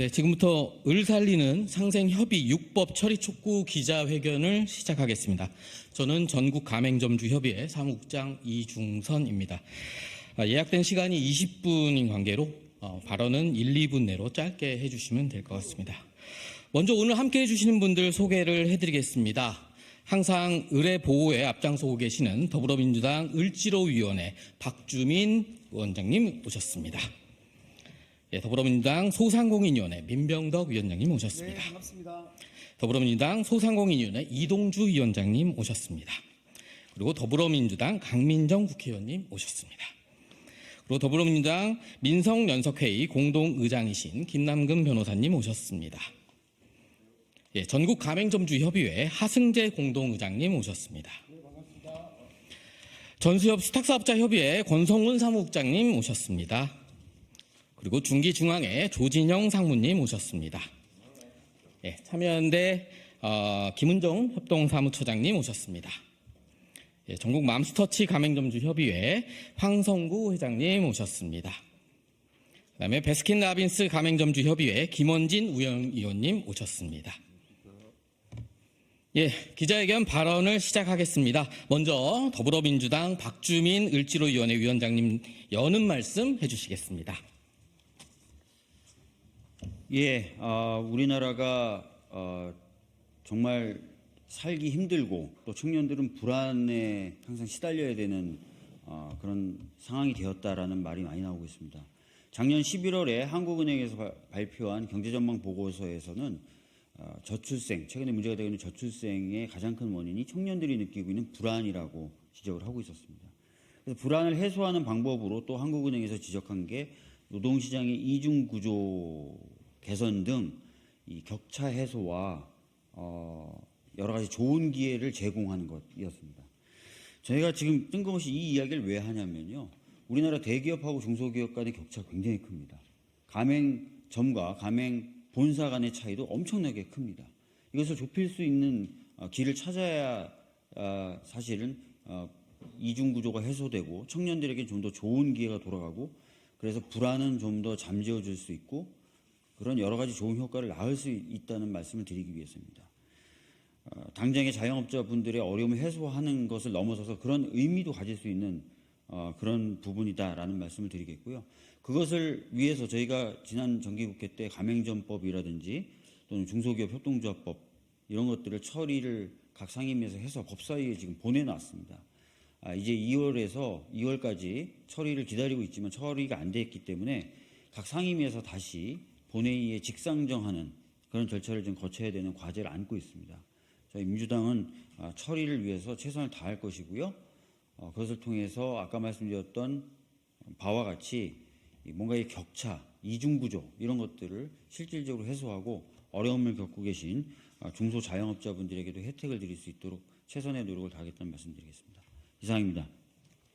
네, 지금부터 을 살리는 상생협의 6법 처리 촉구 기자회견을 시작하겠습니다. 저는 전국가맹점주협의회 사무국장 이중선입니다. 예약된 시간이 20분인 관계로 발언은 1, 2분 내로 짧게 해주시면 될 것 같습니다. 먼저 오늘 함께해 주시는 분들 소개를 해드리겠습니다. 항상 을의 보호에 앞장서고 계시는 더불어민주당 을지로위원회 박주민 위원장님 모셨습니다. 예, 더불어민주당 소상공인위원회 민병덕 위원장님 모셨습니다. 네, 반갑습니다. 더불어민주당 소상공인위원회 이동주 위원장님 오셨습니다. 그리고 더불어민주당 강민정 국회의원님 오셨습니다. 그리고 더불어민주당 민성연석회의 공동의장이신 김남근 변호사님 오셨습니다. 예, 전국가맹점주협의회 하승재 공동의장님 오셨습니다. 네, 반갑습니다. 전수협 수탁사업자협의회 권성훈 사무국장님 오셨습니다. 그리고 중기중앙회 조진영 상무님 오셨습니다. 예, 참여연대 김은정 협동사무처장님 오셨습니다. 예, 전국 맘스터치 가맹점주협의회 황성구 회장님 오셨습니다. 그다음에 베스킨라빈스 가맹점주협의회 김원진 우영위원님 오셨습니다. 예, 기자회견 발언을 시작하겠습니다. 먼저 더불어민주당 박주민 을지로위원회 위원장님 여는 말씀 해주시겠습니다. 예, 우리나라가 정말 살기 힘들고 또 청년들은 불안에 항상 시달려야 되는 그런 상황이 되었다라는 말이 많이 나오고 있습니다. 작년 11월에 한국은행에서 발표한 경제전망 보고서에서는 저출생, 최근에 문제가 되고 있는 저출생의 가장 큰 원인이 청년들이 느끼고 있는 불안이라고 지적을 하고 있었습니다. 그래서 불안을 해소하는 방법으로 또 한국은행에서 지적한 게 노동시장의 이중구조 개선 등 이 격차 해소와 여러 가지 좋은 기회를 제공하는 것이었습니다. 저희가 지금 뜬금없이 이 이야기를 왜 하냐면요. 우리나라 대기업하고 중소기업 간의 격차가 굉장히 큽니다. 가맹점과 가맹 본사 간의 차이도 엄청나게 큽니다. 이것을 좁힐 수 있는 길을 찾아야 사실은 이중구조가 해소되고 청년들에게 좀 더 좋은 기회가 돌아가고 그래서 불안은 좀 더 잠재워질 수 있고 그런 여러 가지 좋은 효과를 낳을 수 있다는 말씀을 드리기 위해서입니다. 당장의 자영업자분들의 어려움을 해소하는 것을 넘어서서 그런 의미도 가질 수 있는 그런 부분이다라는 말씀을 드리겠고요. 그것을 위해서 저희가 지난 정기국회 때 가맹점법이라든지 또는 중소기업 협동조합법 이런 것들을 처리를 각 상임위에서 해서 법사위에 지금 보내놨습니다. 이제 2월까지 처리를 기다리고 있지만 처리가 안 됐기 때문에 각 상임위에서 다시 본회의에 직상정하는 그런 절차를 좀 거쳐야 되는 과제를 안고 있습니다. 저희 민주당은 처리를 위해서 최선을 다할 것이고요. 그것을 통해서 아까 말씀드렸던 바와 같이 뭔가 이 격차, 이중구조 이런 것들을 실질적으로 해소하고 어려움을 겪고 계신 중소자영업자분들에게도 혜택을 드릴 수 있도록 최선의 노력을 다하겠다는 말씀드리겠습니다. 이상입니다.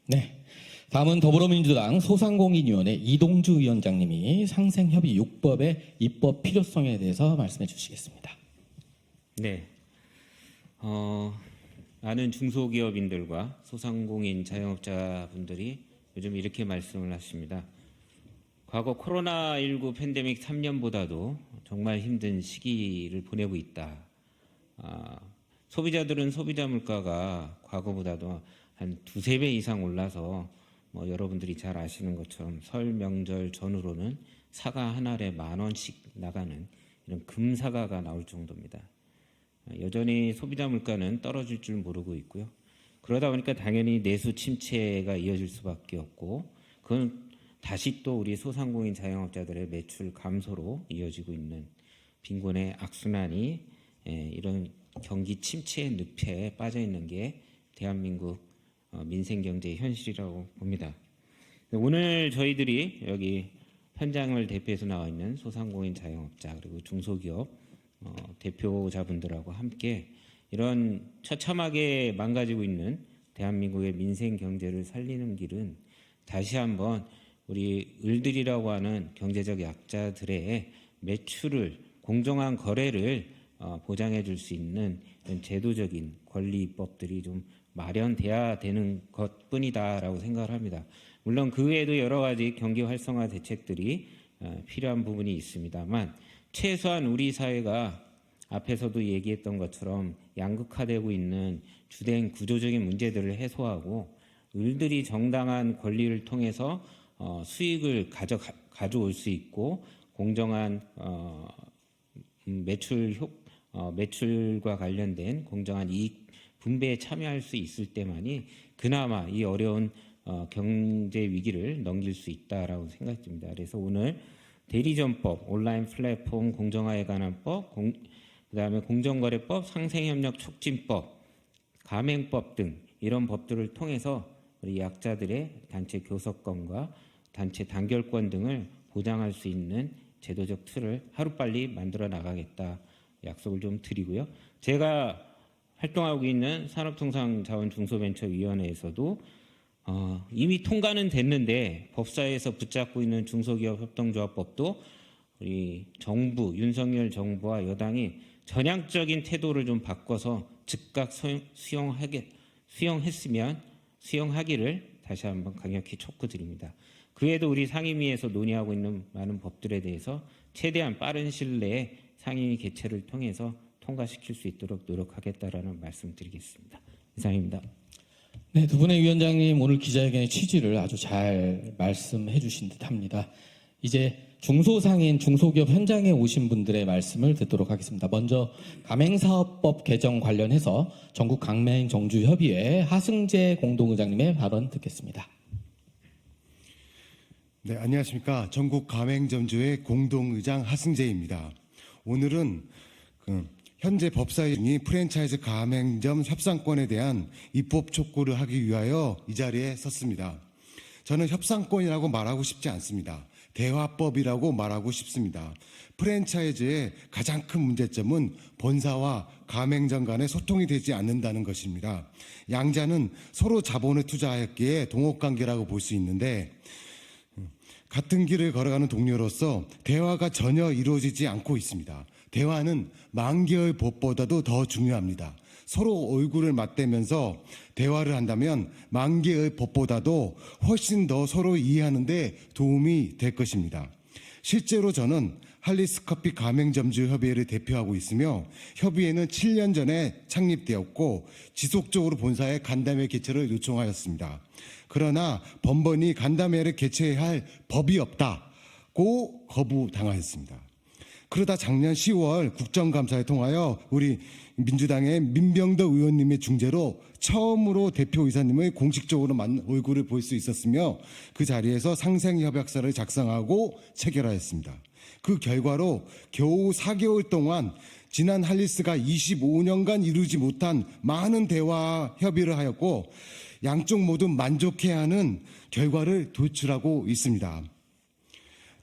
네, 다음은 더불어민주당 소상공인위원회 이동주 위원장님이 상생협의 6법의 입법 필요성에 대해서 말씀해 주시겠습니다. 네, 많은 중소기업인들과 소상공인 자영업자분들이 요즘 이렇게 말씀을 하십니다. 과거 코로나19 팬데믹 3년보다도 정말 힘든 시기를 보내고 있다. 소비자들은 소비자 물가가 과거보다도 한 2~3배 이상 올라서 여러분들이 잘 아시는 것처럼 설 명절 전후로는 사과 한 알에 10,000원씩 나가는 이런 금사과가 나올 정도입니다. 여전히 소비자 물가는 떨어질 줄 모르고 있고요. 그러다 보니까 당연히 내수 침체가 이어질 수밖에 없고 그건 다시 또 우리 소상공인 자영업자들의 매출 감소로 이어지고 있는 빈곤의 악순환이 이런 경기 침체의 늪에 빠져 있는 게 대한민국 민생경제의 현실이라고 봅니다. 오늘 저희들이 여기 현장을 대표해서 나와 있는 소상공인 자영업자 그리고 중소기업 대표자분들하고 함께 이런 처참하게 망가지고 있는 대한민국의 민생경제를 살리는 길은 다시 한번 우리 을들이라고 하는 경제적 약자들의 매출을 공정한 거래를 보장해 줄 수 있는 이런 제도적인 권리법들이 좀 마련돼야 되는 것뿐이다라고 생각을 합니다. 물론 그 외에도 여러 가지 경기 활성화 대책들이 필요한 부분이 있습니다만 최소한 우리 사회가 앞에서도 얘기했던 것처럼 양극화되고 있는 주된 구조적인 문제들을 해소하고 을들이 정당한 권리를 통해서 수익을 가져올 수 있고 공정한 매출과 관련된 공정한 이익 분배에 참여할 수 있을 때만이 그나마 이 어려운 경제 위기를 넘길 수 있다라고 생각됩니다. 그래서 오늘 대리점법, 온라인 플랫폼 공정화에 관한 법, 그다음에 공정거래법, 상생협력 촉진법, 가맹법 등 이런 법들을 통해서 우리 약자들의 단체 교섭권과 단체 단결권 등을 보장할 수 있는 제도적 틀을 하루빨리 만들어 나가겠다 약속을 좀 드리고요. 제가 활동하고 있는 산업통상자원중소벤처위원회에서도 이미 통과는 됐는데 법사위에서 붙잡고 있는 중소기업 협동조합법도 우리 정부, 윤석열 정부와 여당이 전향적인 태도를 좀 바꿔서 즉각 수용하기를 다시 한번 강력히 촉구드립니다. 그 외에도 우리 상임위에서 논의하고 있는 많은 법들에 대해서 최대한 빠른 시일 내에 상임위 개최를 통해서 통과시킬 수 있도록 노력하겠다라는 말씀드리겠습니다. 이상입니다. 네, 두 분의 위원장님 오늘 기자회견의 취지를 아주 잘 말씀해 주신 듯합니다. 이제 중소상인 중소기업 현장에 오신 분들의 말씀을 듣도록 하겠습니다. 먼저 가맹사업법 개정 관련해서 전국 가맹점주협의회 하승재 공동의장님의 발언 듣겠습니다. 네, 안녕하십니까. 전국 가맹점주회 공동의장 하승재입니다. 오늘은 현재 법사위 중인 프랜차이즈 가맹점 협상권에 대한 입법 촉구를 하기 위하여 이 자리에 섰습니다. 저는 협상권이라고 말하고 싶지 않습니다. 대화법이라고 말하고 싶습니다. 프랜차이즈의 가장 큰 문제점은 본사와 가맹점 간의 소통이 되지 않는다는 것입니다. 양자는 서로 자본을 투자하였기에 동업관계라고 볼 수 있는데 같은 길을 걸어가는 동료로서 대화가 전혀 이루어지지 않고 있습니다. 대화는 만 개의 법보다도 더 중요합니다. 서로 얼굴을 맞대면서 대화를 한다면 만 개의 법보다도 훨씬 더 서로 이해하는 데 도움이 될 것입니다. 실제로 저는 할리스커피 가맹점주협의회를 대표하고 있으며 협의회는 7년 전에 창립되었고 지속적으로 본사에 간담회 개최를 요청하였습니다. 그러나 번번이 간담회를 개최해야 할 법이 없다고 거부당하였습니다. 그러다 작년 10월 국정감사에 통하여 우리 민주당의 민병덕 의원님의 중재로 처음으로 대표이사님의 공식적으로 얼굴을 볼 수 있었으며 그 자리에서 상생협약서를 작성하고 체결하였습니다. 그 결과로 겨우 4개월 동안 지난 할리스가 25년간 이루지 못한 많은 대화 협의를 하였고 양쪽 모두 만족해야 하는 결과를 도출하고 있습니다.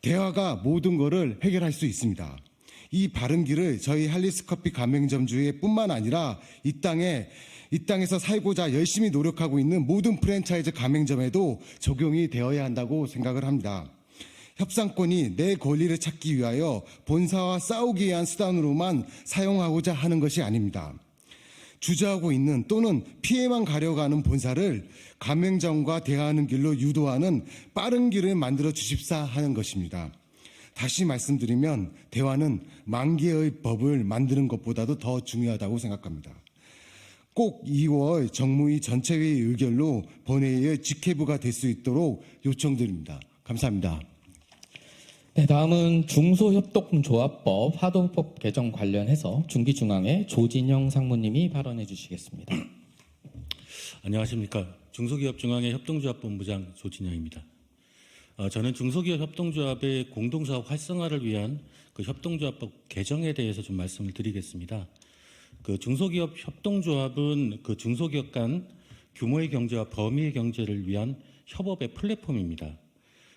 대화가 모든 것을 해결할 수 있습니다. 이 바른 길을 저희 할리스커피 가맹점주회뿐만 아니라 이 땅에서 살고자 열심히 노력하고 있는 모든 프랜차이즈 가맹점에도 적용이 되어야 한다고 생각을 합니다. 협상권이 내 권리를 찾기 위하여 본사와 싸우기 위한 수단으로만 사용하고자 하는 것이 아닙니다. 주저하고 있는 또는 피해만 가려고 하는 본사를 가맹점과 대화하는 길로 유도하는 빠른 길을 만들어 주십사 하는 것입니다. 다시 말씀드리면 대화는 만 개의 법을 만드는 것보다도 더 중요하다고 생각합니다. 꼭 2월 정무위 전체회의 의결로 본회의의 직회부가 될 수 있도록 요청드립니다. 감사합니다. 네, 다음은 중소협동조합법 하도법 개정 관련해서 중기중앙의 조진영 상무님이 발언해 주시겠습니다. 안녕하십니까. 중소기업중앙회 협동조합본부장 조진영입니다. 저는 중소기업 협동조합의 공동사업 활성화를 위한 그 협동조합법 개정에 대해서 좀 말씀을 드리겠습니다. 그 중소기업 협동조합은 그 중소기업 간 규모의 경제와 범위의 경제를 위한 협업의 플랫폼입니다.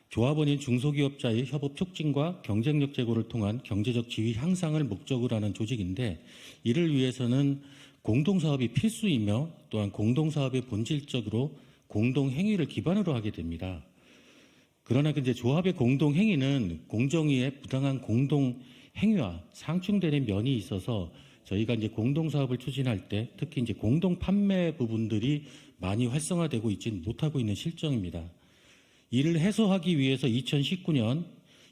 조합원인 중소기업자의 협업 촉진과 경쟁력 제고를 통한 경제적 지위 향상을 목적으로 하는 조직인데 이를 위해서는 공동사업이 필수이며 또한 공동사업의 본질적으로 공동행위를 기반으로 하게 됩니다. 그러나 이제 조합의 공동행위는 공정위의 부당한 공동행위와 상충되는 면이 있어서 저희가 이제 공동사업을 추진할 때 특히 이제 공동판매 부분들이 많이 활성화되고 있지 못하고 있는 실정입니다. 이를 해소하기 위해서 2019년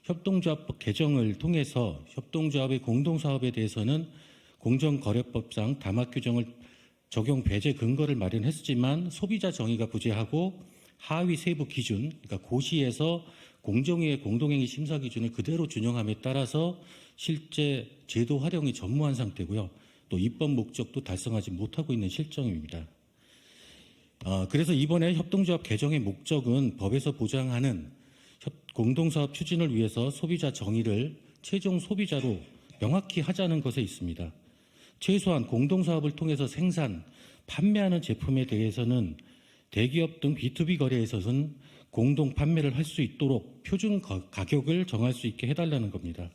협동조합법 개정을 통해서 협동조합의 공동사업에 대해서는 공정거래법상 담합 규정을 적용 배제 근거를 마련했지만 소비자 정의가 부재하고 하위 세부 기준, 그러니까 고시에서 공정위의 공동행위 심사 기준을 그대로 준용함에 따라서 실제 제도 활용이 전무한 상태고요. 또 입법 목적도 달성하지 못하고 있는 실정입니다. 그래서 이번에 협동조합 개정의 목적은 법에서 보장하는 공동사업 추진을 위해서 소비자 정의를 최종 소비자로 명확히 하자는 것에 있습니다. 최소한 공동사업을 통해서 생산, 판매하는 제품에 대해서는 대기업 등 B2B 거래에서는 공동 판매를 할 수 있도록 표준 가격을 정할 수 있게 해달라는 겁니다.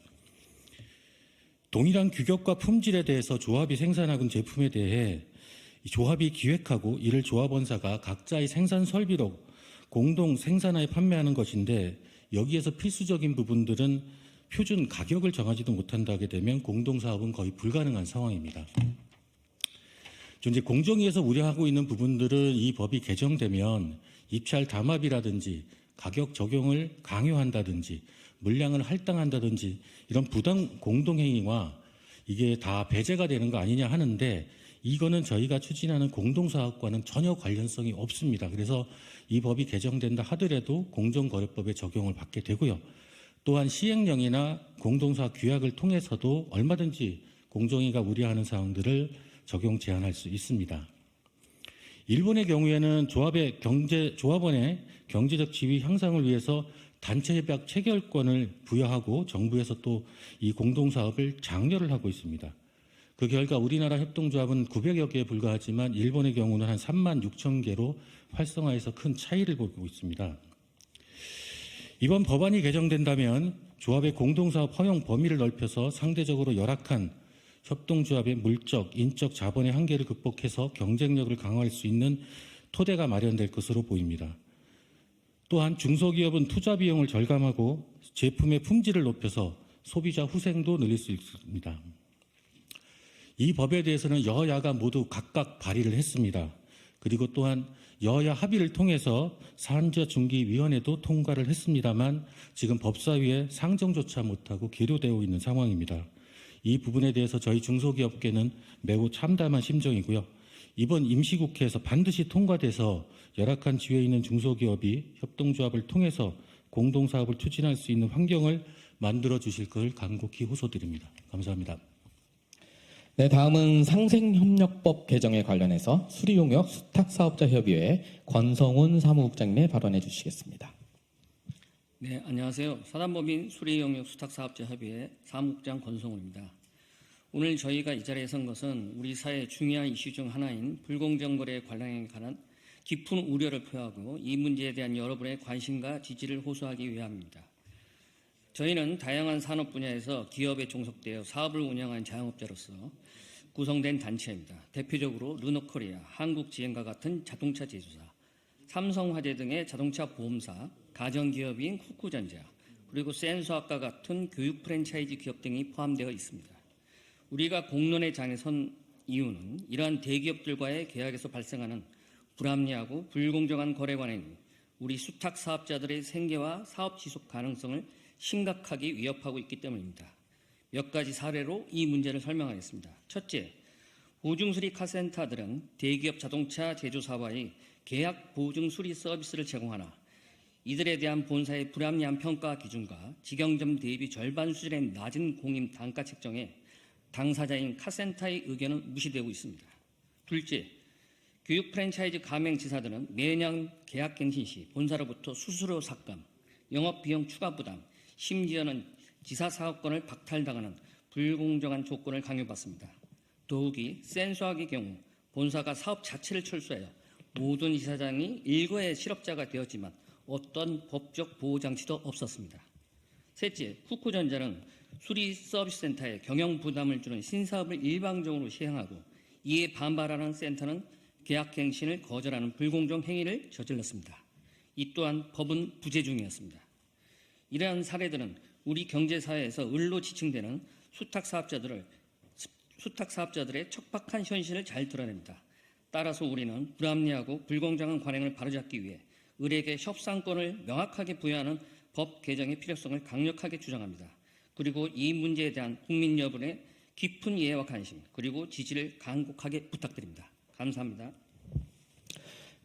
동일한 규격과 품질에 대해서 조합이 생산하는 제품에 대해 조합이 기획하고 이를 조합원사가 각자의 생산 설비로 공동 생산하여 판매하는 것인데 여기에서 필수적인 부분들은 표준 가격을 정하지도 못한다게 되면 공동사업은 거의 불가능한 상황입니다. 이제 공정위에서 우려하고 있는 부분들은 이 법이 개정되면 입찰 담합이라든지 가격 적용을 강요한다든지 물량을 할당한다든지 이런 부당 공동행위와 이게 다 배제가 되는 거 아니냐 하는데 이거는 저희가 추진하는 공동사업과는 전혀 관련성이 없습니다. 그래서 이 법이 개정된다 하더라도 공정거래법에 적용을 받게 되고요. 또한 시행령이나 공동사업 규약을 통해서도 얼마든지 공정위가 우려하는 사항들을 적용 제한할 수 있습니다. 일본의 경우에는 조합원의 경제적 지위 향상을 위해서 단체 협약 체결권을 부여하고 정부에서 또 이 공동사업을 장려를 하고 있습니다. 그 결과 우리나라 협동조합은 900여 개에 불과하지만 일본의 경우는 한 3만 6천 개로 활성화해서 큰 차이를 보이고 있습니다. 이번 법안이 개정된다면 조합의 공동사업 허용 범위를 넓혀서 상대적으로 열악한 협동조합의 물적, 인적 자본의 한계를 극복해서 경쟁력을 강화할 수 있는 토대가 마련될 것으로 보입니다. 또한 중소기업은 투자 비용을 절감하고 제품의 품질을 높여서 소비자 후생도 늘릴 수 있습니다. 이 법에 대해서는 여야가 모두 각각 발의를 했습니다. 그리고 또한 여야 합의를 통해서 산자중기위원회도 통과를 했습니다만 지금 법사위에 상정조차 못하고 계류되어 있는 상황입니다. 이 부분에 대해서 저희 중소기업계는 매우 참담한 심정이고요. 이번 임시국회에서 반드시 통과돼서 열악한 지위에 있는 중소기업이 협동조합을 통해서 공동사업을 추진할 수 있는 환경을 만들어 주실 것을 간곡히 호소드립니다. 감사합니다. 네, 다음은 상생협력법 개정에 관련해서 수리용역 수탁사업자협의회 권성훈 사무국장님 발언해 주시겠습니다. 네, 안녕하세요. 사단법인 수리용역 수탁사업자협의회 사무국장 권성훈입니다. 오늘 저희가 이 자리에 선 것은 우리 사회의 중요한 이슈 중 하나인 불공정 거래에 관한 깊은 우려를 표하고 이 문제에 대한 여러분의 관심과 지지를 호소하기 위함입니다. 저희는 다양한 산업 분야에서 기업에 종속되어 사업을 운영하는 자영업자로서 구성된 단체입니다. 대표적으로 르노코리아, 한국지행과 같은 자동차 제조사, 삼성화재 등의 자동차 보험사, 가정기업인 쿠쿠전자, 그리고 센서학과 같은 교육 프랜차이즈 기업 등이 포함되어 있습니다. 우리가 공론의 장에 선 이유는 이러한 대기업들과의 계약에서 발생하는 불합리하고 불공정한 거래 관행이 우리 수탁 사업자들의 생계와 사업 지속 가능성을 심각하게 위협하고 있기 때문입니다. 몇 가지 사례로 이 문제를 설명하겠습니다. 첫째, 보증수리 카센터들은 대기업 자동차 제조사와의 계약 보증수리 서비스를 제공하나 이들에 대한 본사의 불합리한 평가 기준과 직영점 대비 절반 수준의 낮은 공임 단가 책정에 당사자인 카센터의 의견은 무시되고 있습니다. 둘째, 교육 프랜차이즈 가맹지사들은 매년 계약갱신 시 본사로부터 수수료 삭감, 영업비용 추가 부담, 심지어는 지사 사업권을 박탈당하는 불공정한 조건을 강요받습니다. 더욱이 센서학의 경우 본사가 사업 자체를 철수하여 모든 이사장이 일거의 실업자가 되었지만 어떤 법적 보호장치도 없었습니다. 셋째, 쿠쿠전자는 수리 서비스 센터에 경영 부담을 주는 신사업을 일방적으로 시행하고 이에 반발하는 센터는 계약갱신을 거절하는 불공정 행위를 저질렀습니다. 이 또한 법은 부재 중이었습니다. 이러한 사례들은 우리 경제사회에서 을로 지칭되는 수탁사업자들의 척박한 현실을 잘 드러냅니다. 따라서 우리는 불합리하고 불공정한 관행을 바로잡기 위해 을에게 협상권을 명확하게 부여하는 법 개정의 필요성을 강력하게 주장합니다. 그리고 이 문제에 대한 국민 여러분의 깊은 이해와 관심 그리고 지지를 간곡하게 부탁드립니다. 감사합니다.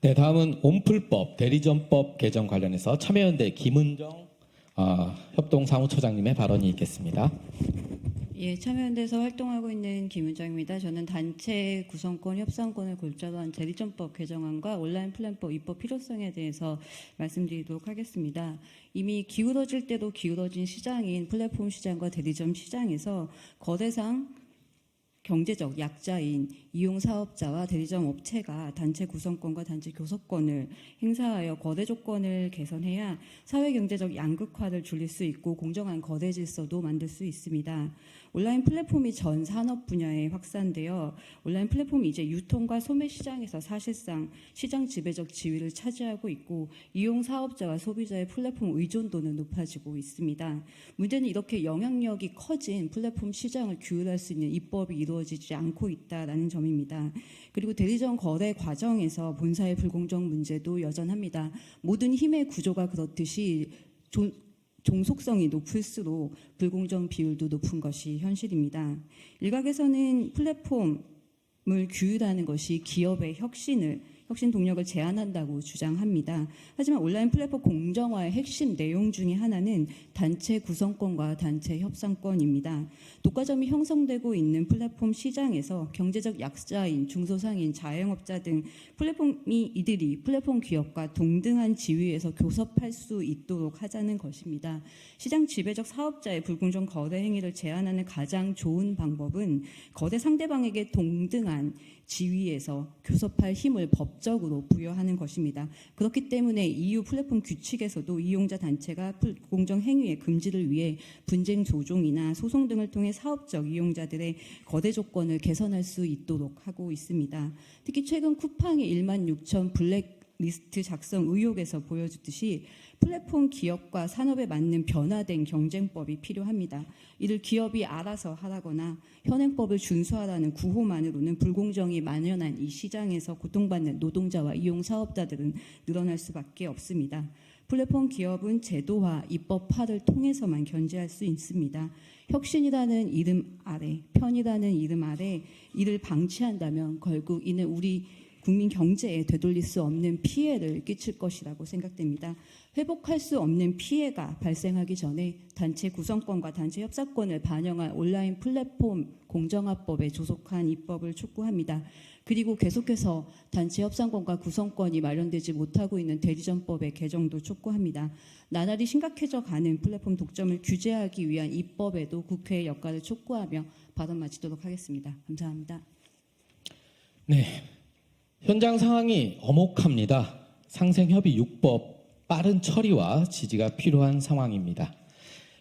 네, 다음은 온풀법, 대리점법 개정 관련해서 참여연대 김은정 협동사무처장님의 발언이 있겠습니다. 예, 참여연대에서 활동하고 있는 김은정입니다. 저는 단체 구성권, 협상권을 골자로 한 대리점법 개정안과 온라인 플랫폼 입법 필요성에 대해서 말씀드리도록 하겠습니다. 이미 기울어질 때도 기울어진 시장인 플랫폼 시장과 대리점 시장에서 거래상 경제적 약자인 이용 사업자와 대리점 업체가 단체 구성권과 단체 교섭권을 행사하여 거래 조건을 개선해야 사회 경제적 양극화를 줄일 수 있고 공정한 거래 질서도 만들 수 있습니다. 온라인 플랫폼이 전 산업 분야에 확산되어 온라인 플랫폼이 이제 유통과 소매 시장에서 사실상 시장 지배적 지위를 차지하고 있고 이용 사업자와 소비자의 플랫폼 의존도는 높아지고 있습니다. 문제는 이렇게 영향력이 커진 플랫폼 시장을 규율할 수 있는 입법이 이루어지지 않고 있다라는 점입니다. 그리고 대리점 거래 과정에서 본사의 불공정 문제도 여전합니다. 모든 힘의 구조가 그렇듯이 종속성이 높을수록 불공정 비율도 높은 것이 현실입니다. 일각에서는 플랫폼을 규율하는 것이 기업의 혁신 동력을 제한한다고 주장합니다. 하지만 온라인 플랫폼 공정화의 핵심 내용 중에 하나는 단체 구성권과 단체 협상권입니다. 독과점이 형성되고 있는 플랫폼 시장에서 경제적 약자인 중소상인 자영업자 등 이들이 플랫폼 기업과 동등한 지위에서 교섭할 수 있도록 하자는 것입니다. 시장 지배적 사업자의 불공정 거래 행위를 제한하는 가장 좋은 방법은 거래 상대방에게 동등한 지위에서 교섭할 힘을 법적으로 부여하는 것입니다. 그렇기 때문에 EU 플랫폼 규칙에서도 이용자 단체가 불공정 행위의 금지를 위해 분쟁 조정이나 소송 등을 통해 사업적 이용자들의 거래 조건을 개선할 수 있도록 하고 있습니다. 특히 최근 쿠팡의 16,000 블랙리스트 작성 의혹에서 보여주듯이 플랫폼 기업과 산업에 맞는 변화된 경쟁법이 필요합니다. 이를 기업이 알아서 하라거나 현행법을 준수하라는 구호만으로는 불공정이 만연한 이 시장에서 고통받는 노동자와 이용 사업자들은 늘어날 수밖에 없습니다. 플랫폼 기업은 제도화, 입법화를 통해서만 견제할 수 있습니다. 혁신이라는 이름 아래, 편이라는 이름 아래 이를 방치한다면 결국 이는 우리 국민 경제에 되돌릴 수 없는 피해를 끼칠 것이라고 생각됩니다. 회복할 수 없는 피해가 발생하기 전에 단체 구성권과 단체 협상권을 반영한 온라인 플랫폼 공정화법에 조속한 입법을 촉구합니다. 그리고 계속해서 단체 협상권과 구성권이 마련되지 못하고 있는 대리점법의 개정도 촉구합니다. 나날이 심각해져 가는 플랫폼 독점을 규제하기 위한 입법에도 국회의 역할을 촉구하며 발언 마치도록 하겠습니다. 감사합니다. 네, 현장 상황이 엄혹합니다. 상생협의 6법 빠른 처리와 지지가 필요한 상황입니다.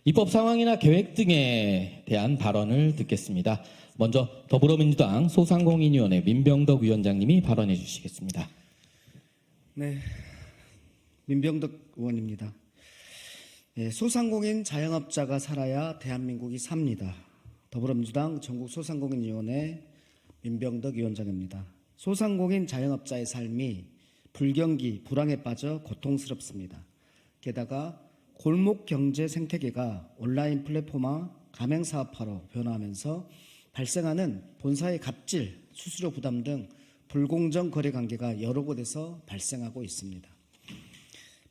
입법 상황이나 계획 등에 대한 발언을 듣겠습니다. 먼저 더불어민주당 소상공인위원회 민병덕 위원장님이 발언해 주시겠습니다. 네, 민병덕 의원입니다. 네, 소상공인 자영업자가 살아야 대한민국이 삽니다. 더불어민주당 전국소상공인위원회 민병덕 위원장입니다. 소상공인 자영업자의 삶이 불경기, 불황에 빠져 고통스럽습니다. 게다가 골목 경제 생태계가 온라인 플랫폼화, 가맹사업화로 변화하면서 발생하는 본사의 갑질, 수수료 부담 등 불공정 거래 관계가 여러 곳에서 발생하고 있습니다.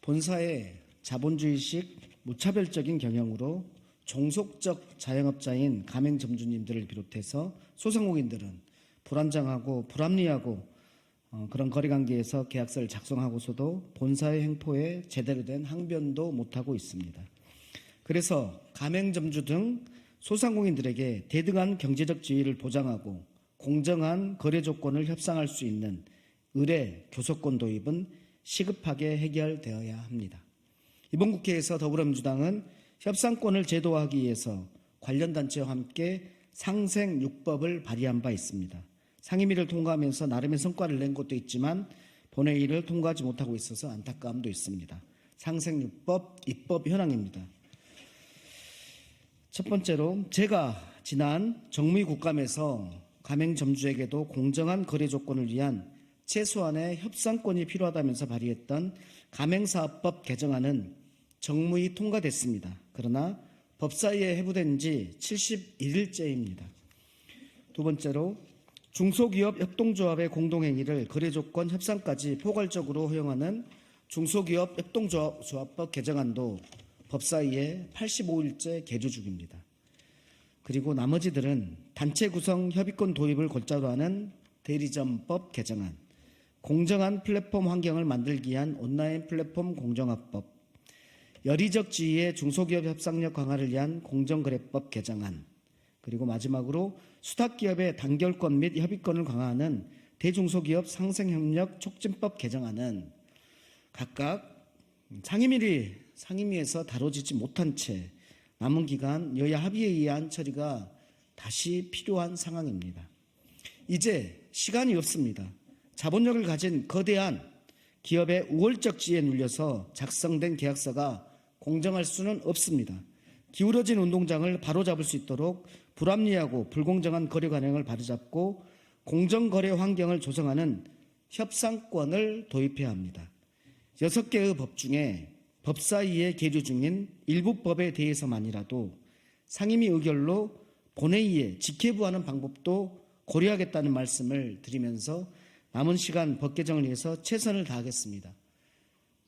본사의 자본주의식 무차별적인 경영으로 종속적 자영업자인 가맹점주님들을 비롯해서 소상공인들은 불안정하고 불합리하고 그런 거래관계에서 계약서를 작성하고서도 본사의 횡포에 제대로 된 항변도 못하고 있습니다. 그래서 가맹점주 등 소상공인들에게 대등한 경제적 지위를 보장하고 공정한 거래 조건을 협상할 수 있는 의뢰 교섭권 도입은 시급하게 해결되어야 합니다. 이번 국회에서 더불어민주당은 협상권을 제도화하기 위해서 관련 단체와 함께 상생 6법을 발의한 바 있습니다. 상임위를 통과하면서 나름의 성과를 낸 것도 있지만 본회의를 통과하지 못하고 있어서 안타까움도 있습니다. 상생 6법 입법 현황입니다. 첫 번째로 제가 지난 정무위 국감에서 가맹점주에게도 공정한 거래 조건을 위한 최소한의 협상권이 필요하다면서 발의했던 가맹사업법 개정안은 정무위 통과됐습니다. 그러나 법사위에 회부된 지 71일째입니다. 두 번째로 중소기업 협동조합의 공동행위를 거래조건 협상까지 포괄적으로 허용하는 중소기업 협동조합법 개정안도 법사위에 85일째 계류 중입니다. 그리고 나머지들은 단체 구성 협의권 도입을 골자로 하는 대리점법 개정안, 공정한 플랫폼 환경을 만들기 위한 온라인 플랫폼 공정화법, 열의적 지위의 중소기업 협상력 강화를 위한 공정거래법 개정안, 그리고 마지막으로 수탁기업의 단결권 및 협의권을 강화하는 대중소기업 상생협력 촉진법 개정안은 각각 상임위에서 다뤄지지 못한 채 남은 기간 여야 합의에 의한 처리가 다시 필요한 상황입니다. 이제 시간이 없습니다. 자본력을 가진 거대한 기업의 우월적 지위에 눌려서 작성된 계약서가 공정할 수는 없습니다. 기울어진 운동장을 바로잡을 수 있도록 불합리하고 불공정한 거래 관행을 바로잡고 공정거래 환경을 조성하는 협상권을 도입해야 합니다. 6개의 법 중에 법사위에 계류 중인 일부 법에 대해서만이라도 상임위 의결로 본회의에 직회부하는 방법도 고려하겠다는 말씀을 드리면서 남은 시간 법 개정을 위해서 최선을 다하겠습니다.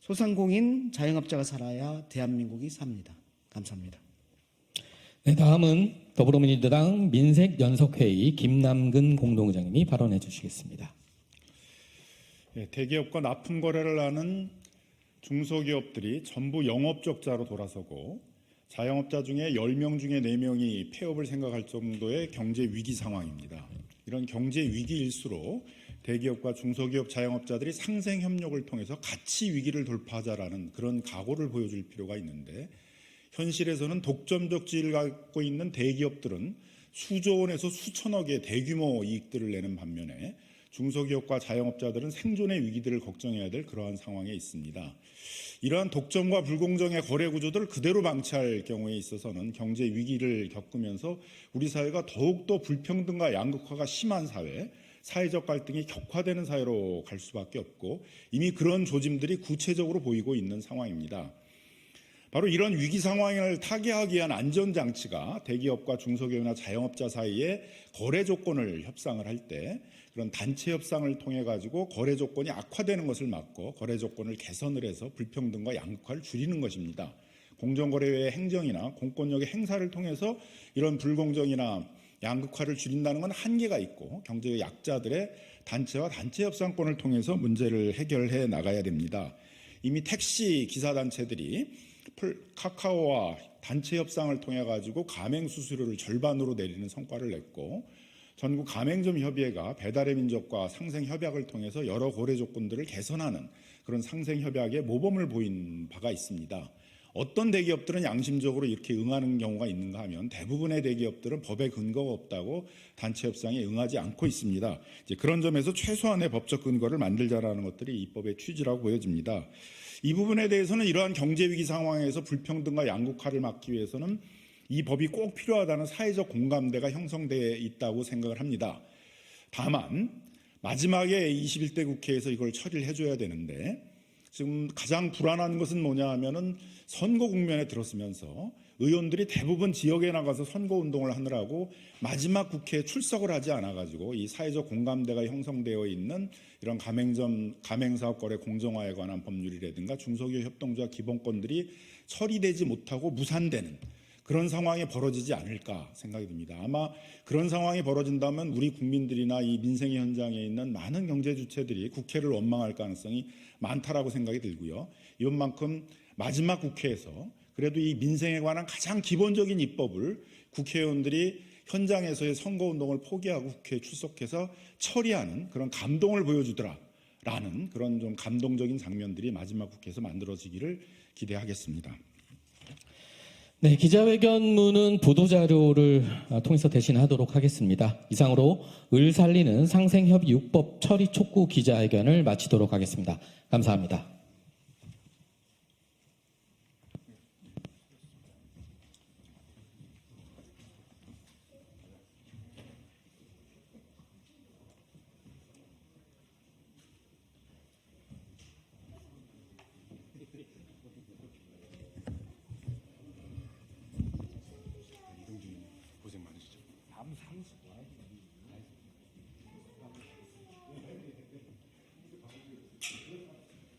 소상공인 자영업자가 살아야 대한민국이 삽니다. 감사합니다. 네, 다음은 더불어민주당 민색연석회의 김남근 공동의장님이 발언해 주시겠습니다. 네, 대기업과 납품 거래를 하는 중소기업들이 전부 영업적자로 돌아서고 자영업자 중에 10명 중에 4명이 폐업을 생각할 정도의 경제 위기 상황입니다. 이런 경제 위기일수록 대기업과 중소기업 자영업자들이 상생 협력을 통해서 같이 위기를 돌파하자라는 그런 각오를 보여줄 필요가 있는데, 현실에서는 독점적 지위를 갖고 있는 대기업들은 수조 원에서 수천억의 대규모 이익들을 내는 반면에 중소기업과 자영업자들은 생존의 위기들을 걱정해야 될 그러한 상황에 있습니다. 이러한 독점과 불공정의 거래 구조들을 그대로 방치할 경우에 있어서는 경제 위기를 겪으면서 우리 사회가 더욱더 불평등과 양극화가 심한 사회, 사회적 갈등이 격화되는 사회로 갈 수밖에 없고 이미 그런 조짐들이 구체적으로 보이고 있는 상황입니다. 바로 이런 위기 상황을 타개하기 위한 안전장치가 대기업과 중소기업이나 자영업자 사이에 거래 조건을 협상을 할 때 그런 단체 협상을 통해 가지고 거래 조건이 악화되는 것을 막고 거래 조건을 개선을 해서 불평등과 양극화를 줄이는 것입니다. 공정거래위의 행정이나 공권력의 행사를 통해서 이런 불공정이나 양극화를 줄인다는 건 한계가 있고 경제의 약자들의 단체와 단체 협상권을 통해서 문제를 해결해 나가야 됩니다. 이미 택시 기사단체들이 카카오와 단체 협상을 통해 가지고 가맹 수수료를 절반으로 내리는 성과를 냈고, 전국 가맹점 협의회가 배달의 민족과 상생 협약을 통해서 여러 거래 조건들을 개선하는 그런 상생 협약에 모범을 보인 바가 있습니다. 어떤 대기업들은 양심적으로 이렇게 응하는 경우가 있는가 하면 대부분의 대기업들은 법에 근거가 없다고 단체 협상에 응하지 않고 있습니다. 이제 그런 점에서 최소한의 법적 근거를 만들자라는 것들이 이 법의 취지라고 보여집니다. 이 부분에 대해서는 이러한 경제 위기 상황에서 불평등과 양극화를 막기 위해서는 이 법이 꼭 필요하다는 사회적 공감대가 형성되어 있다고 생각을 합니다. 다만 마지막에 21대 국회에서 이걸 처리를 해줘야 되는데, 지금 가장 불안한 것은 뭐냐 하면은 선거 국면에 들었으면서 의원들이 대부분 지역에 나가서 선거운동을 하느라고 마지막 국회에 출석을 하지 않아가지고 이 사회적 공감대가 형성되어 있는 이런 가맹사업 거래 공정화에 관한 법률이라든가 중소기업 협동조합 기본권들이 처리되지 못하고 무산되는 그런 상황이 벌어지지 않을까 생각이 듭니다. 아마 그런 상황이 벌어진다면 우리 국민들이나 이 민생의 현장에 있는 많은 경제 주체들이 국회를 원망할 가능성이 많다라고 생각이 들고요. 이번만큼 마지막 국회에서 그래도 이 민생에 관한 가장 기본적인 입법을 국회의원들이 현장에서의 선거운동을 포기하고 국회에 출석해서 처리하는 그런 감동을 보여주더라라는 그런 좀 감동적인 장면들이 마지막 국회에서 만들어지기를 기대하겠습니다. 네, 기자회견문은 보도자료를 통해서 대신하도록 하겠습니다. 이상으로 을 살리는 상생협의 6법 처리 촉구 기자회견을 마치도록 하겠습니다. 감사합니다.